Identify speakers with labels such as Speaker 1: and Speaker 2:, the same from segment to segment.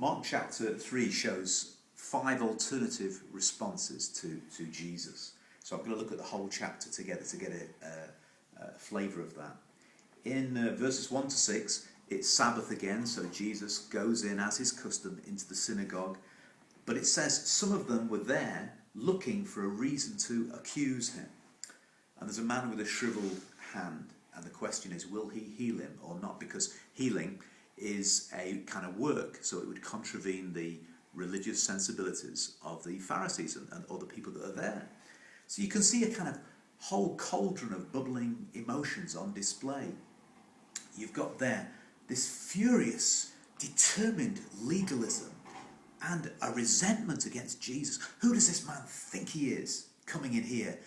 Speaker 1: Mark chapter 3 shows 5 alternative responses to Jesus. So I'm going to look at the whole chapter together to get a flavour of that. In verses 1 to 6, it's Sabbath again, so Jesus goes in as his custom into the synagogue. But it says some of them were there looking for a reason to accuse him. And there's a man with a shriveled hand, and the question is, will he heal him or not? Because healing is a kind of work, so it would contravene the religious sensibilities of the Pharisees and other people that are there. So you can see a kind of whole cauldron of bubbling emotions on display. You've got there this furious, determined legalism and a resentment against Jesus. Who does this man think he is, coming in here,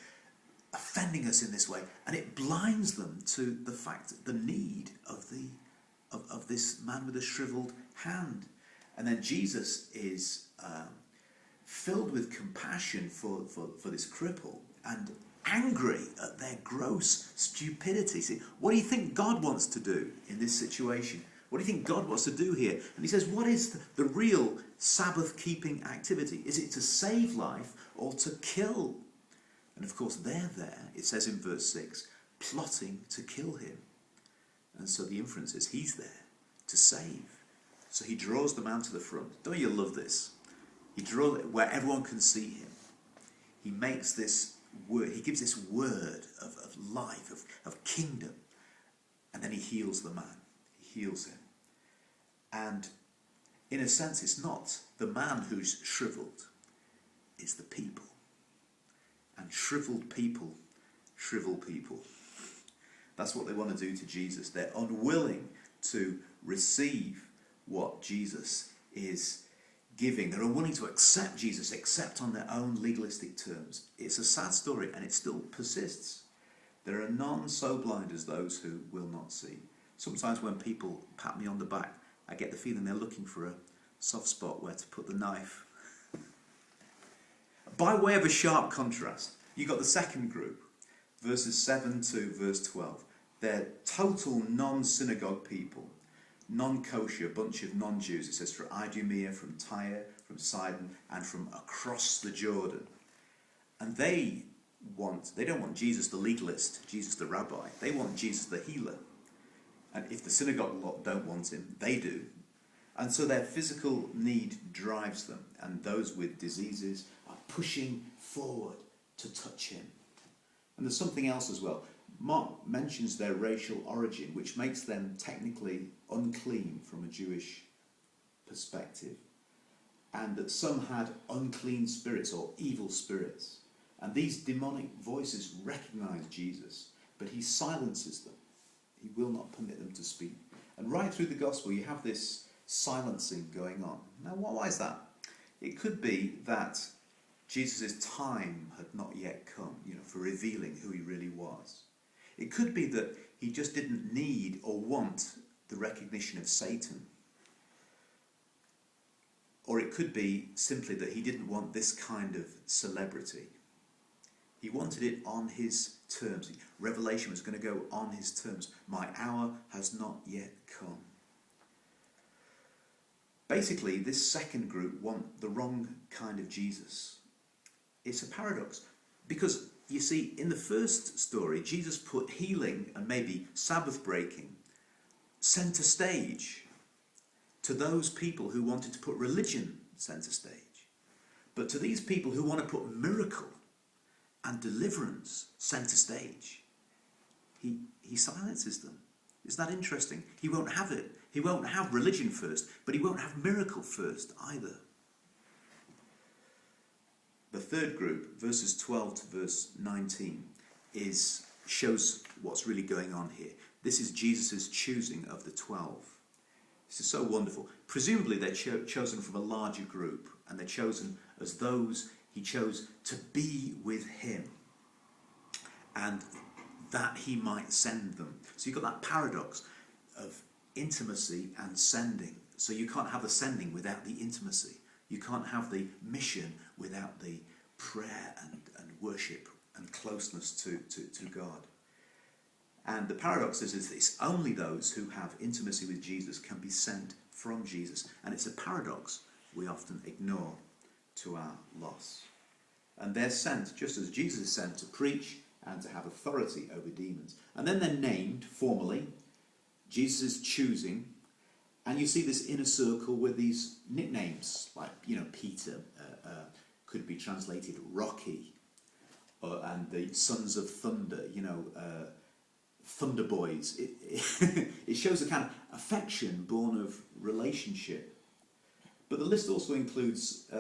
Speaker 1: offending us in this way? And it blinds them to the fact, the need of this man with a shriveled hand. And then Jesus is filled with compassion for this cripple and angry at their gross stupidity. See, what do you think God wants to do in this situation? What do you think God wants to do here? And he says, what is the real Sabbath-keeping activity? Is it to save life or to kill? And of course, they're there, it says in verse 6, plotting to kill him. And so the inference is he's there to save. So he draws the man to the front. Don't you love this? He draws it where everyone can see him. He makes this word, he gives this word of life, of kingdom. And then he heals the man. He heals him. And in a sense, it's not the man who's shriveled, it's the people. And shriveled people shrivel people. That's what they want to do to Jesus. They're unwilling to receive what Jesus is giving. They're unwilling to accept Jesus, except on their own legalistic terms. It's a sad story, and it still persists. There are none so blind as those who will not see. Sometimes when people pat me on the back, I get the feeling they're looking for a soft spot where to put the knife. By way of a sharp contrast, you've got the second group, verses 7 to verse 12. They're total non-synagogue people, non-kosher, bunch of non-Jews. It says from Idumea, from Tyre, from Sidon, and from across the Jordan. And they don't want Jesus the legalist, Jesus the rabbi. They want Jesus the healer. And if the synagogue lot don't want him, they do. And so their physical need drives them. And those with diseases are pushing forward to touch him. And there's something else as well. Mark mentions their racial origin, which makes them technically unclean from a Jewish perspective. And that some had unclean spirits or evil spirits. And these demonic voices recognize Jesus, but he silences them. He will not permit them to speak. And right through the gospel, you have this silencing going on. Now, why is that? It could be that Jesus' time had not yet come, for revealing who he really was. It could be that he just didn't need or want the recognition of Satan. Or it could be simply that he didn't want this kind of celebrity. He wanted it on his terms. Revelation was going to go on his terms. My hour has not yet come. Basically, this second group want the wrong kind of Jesus. It's a paradox. Because, you see, in the first story, Jesus put healing and maybe Sabbath breaking centre stage to those people who wanted to put religion centre stage. But to these people who want to put miracle and deliverance centre stage, he silences them. Isn't that interesting? He won't have it. He won't have religion first, but he won't have miracle first either. The third group, verses 12 to verse 19, shows what's really going on here. This is Jesus' choosing of the 12. This is so wonderful. Presumably they're chosen from a larger group, and they're chosen as those he chose to be with him, and that he might send them. So you've got that paradox of intimacy and sending. So you can't have the sending without the intimacy. You can't have the mission without the prayer and worship and closeness to God. And the paradox is it's only those who have intimacy with Jesus can be sent from Jesus. And it's a paradox we often ignore to our loss. And they're sent, just as Jesus is sent, to preach and to have authority over demons. And then they're named formally. Jesus is choosing. And you see this inner circle with these nicknames, like, Peter could be translated Rocky, and the Sons of Thunder, Thunder Boys. It shows a kind of affection born of relationship. But the list also includes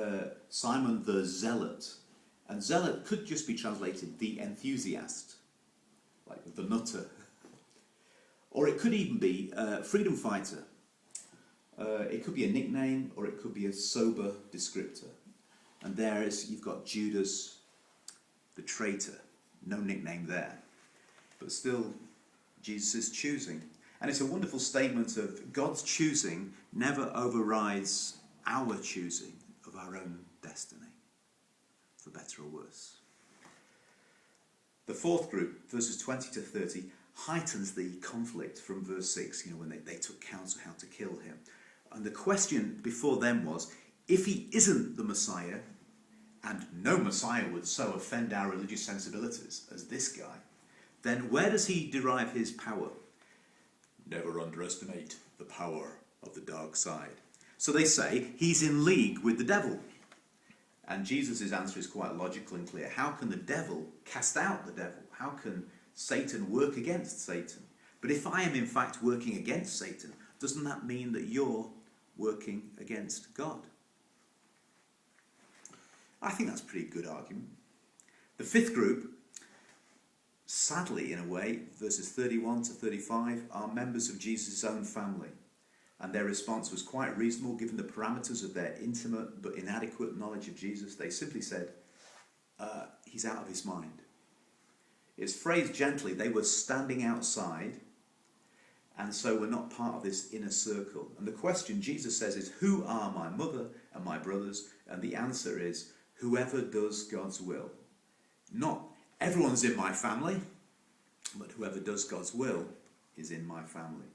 Speaker 1: Simon the Zealot. And zealot could just be translated the enthusiast, like the nutter. Or it could even be freedom fighter. It could be a nickname, or it could be a sober descriptor. And you've got Judas the traitor. No nickname there. But still, Jesus is choosing. And it's a wonderful statement of God's choosing never overrides our choosing of our own destiny, for better or worse. The fourth group, verses 20 to 30, heightens the conflict from verse 6, when they took counsel how to kill him. And the question before them was, if he isn't the Messiah, and no Messiah would so offend our religious sensibilities as this guy, then where does he derive his power? Never underestimate the power of the dark side. So they say he's in league with the devil. And Jesus' answer is quite logical and clear. How can the devil cast out the devil? How can Satan work against Satan? But if I am in fact working against Satan, doesn't that mean that you're working against God? I think that's a pretty good argument. The fifth group, sadly in a way, verses 31 to 35, are members of Jesus' own family. And their response was quite reasonable given the parameters of their intimate but inadequate knowledge of Jesus. They simply said, he's out of his mind. It's phrased gently. They were standing outside, and so we're not part of this inner circle. And the question Jesus says is, who are my mother and my brothers? And the answer is, whoever does God's will. Not everyone's in my family, but whoever does God's will is in my family.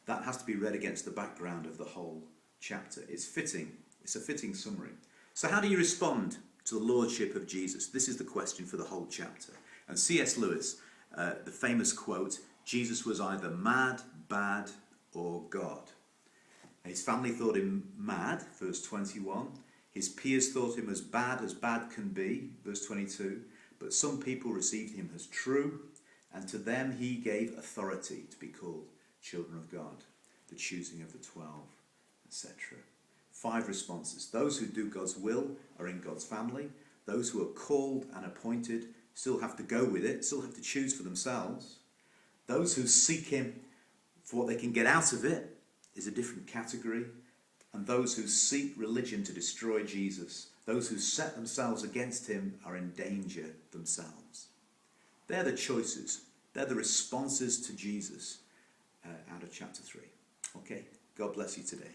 Speaker 1: That has to be read against the background of the whole chapter. It's fitting. It's a fitting summary. So how do you respond to the lordship of Jesus? This is the question for the whole chapter. And C.S. Lewis, the famous quote, Jesus was either mad, bad, or God. His family thought him mad, verse 21. His peers thought him as bad can be, verse 22. But some people received him as true, and to them he gave authority to be called children of God, the choosing of the 12, etc. 5 responses. Those who do God's will are in God's family. Those who are called and appointed still have to go with it, still have to choose for themselves. Those who seek him for what they can get out of it is a different category. And those who seek religion to destroy Jesus, those who set themselves against him, are in danger themselves. They're the choices. They're the responses to Jesus out of chapter 3. Okay, God bless you today.